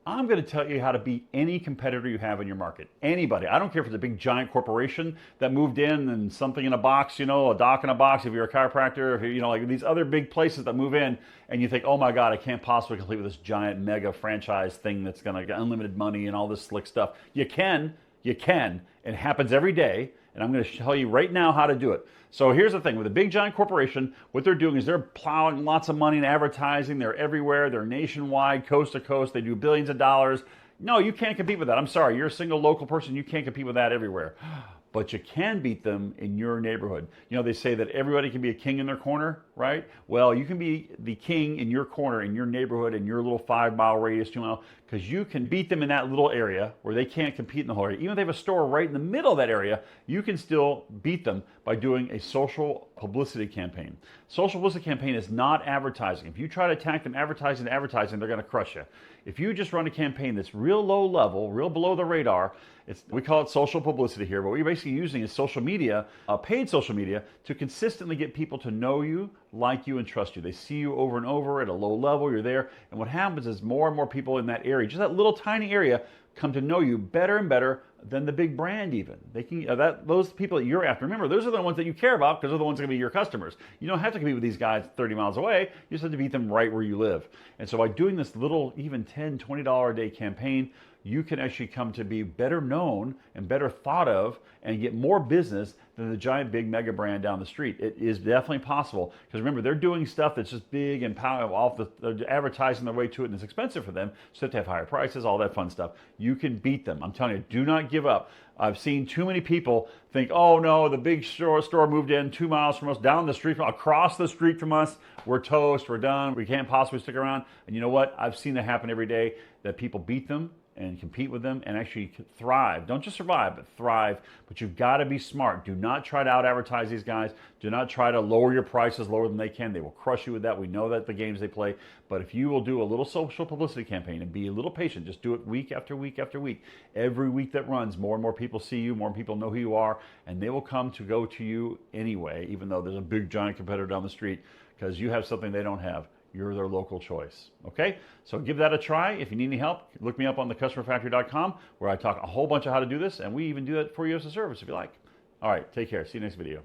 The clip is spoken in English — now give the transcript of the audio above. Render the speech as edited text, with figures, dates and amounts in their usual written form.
I'm going to tell you how to beat any competitor you have in your market. Anybody. I don't care if it's a big giant corporation that moved in and something in a box, you know, a dock in a box if you're a chiropractor, if you're, you know, like these other big places that move in and you think, oh my God, I can't possibly compete with this giant mega franchise thing that's going to get unlimited money and all this slick stuff. You can. It happens every day. And I'm going to tell you right now how to do it. So here's the thing, with a big giant corporation, what they're doing is they're plowing lots of money in advertising. They're everywhere. They're nationwide, coast to coast. They do billions of dollars. No, you can't compete with that. I'm sorry. You're a single local person. You can't compete with that everywhere. But you can beat them in your neighborhood. You know, they say that everybody can be a king in their corner, right? Well, you can be the king in your corner, in your neighborhood, in your little 5-mile radius, 2 mile, because you can beat them in that little area where they can't compete in the whole area. Even if they have a store right in the middle of that area, you can still beat them by doing a social publicity campaign. Social publicity campaign is not advertising. If you try to attack them advertising, they're going to crush you. If you just run a campaign that's real low level, real below the radar, we call it social publicity here, but what you're basically using is social media, paid social media, to consistently get people to know you, like you, and trust you. They see you over and over at a low level, you're there, and what happens is more and more people in that area, just that little tiny area, come to know you better and better than the big brand even. They can those people that you're after. Remember, those are the ones that you care about because they're the ones that are going to be your customers. You don't have to compete with these guys 30 miles away. You just have to beat them right where you live. And so by doing this little, even $10, $20 a day campaign, you can actually come to be better known and better thought of and get more business than the giant big mega brand down the street. It is definitely possible because remember, they're doing stuff that's just big and powerful. They're advertising their way to it and it's expensive for them, so they have to have higher prices, all that fun stuff. You can beat them. I'm telling you, do not give up. I've seen too many people think, oh no, the big store moved in 2 miles from us, down the street, across the street from us. We're toast, we're done, we can't possibly stick around. And you know what? I've seen that happen every day, that people beat them and compete with them and actually thrive. Don't just survive, but thrive. But you've got to be smart. Do not try to out-advertise these guys. Do not try to lower your prices lower than they can. They will crush you with that. We know that the games they play. But if you will do a little social publicity campaign and be a little patient, just do it week after week after week. Every week that runs, more and more people see you, more people know who you are, and they will come to go to you anyway, even though there's a big giant competitor down the street, because you have something they don't have. You're their local choice. Okay? So give that a try. If you need any help, look me up on thecustomerfactory.com where I talk a whole bunch of how to do this, and we even do that for you as a service if you like. All right, take care. See you next video.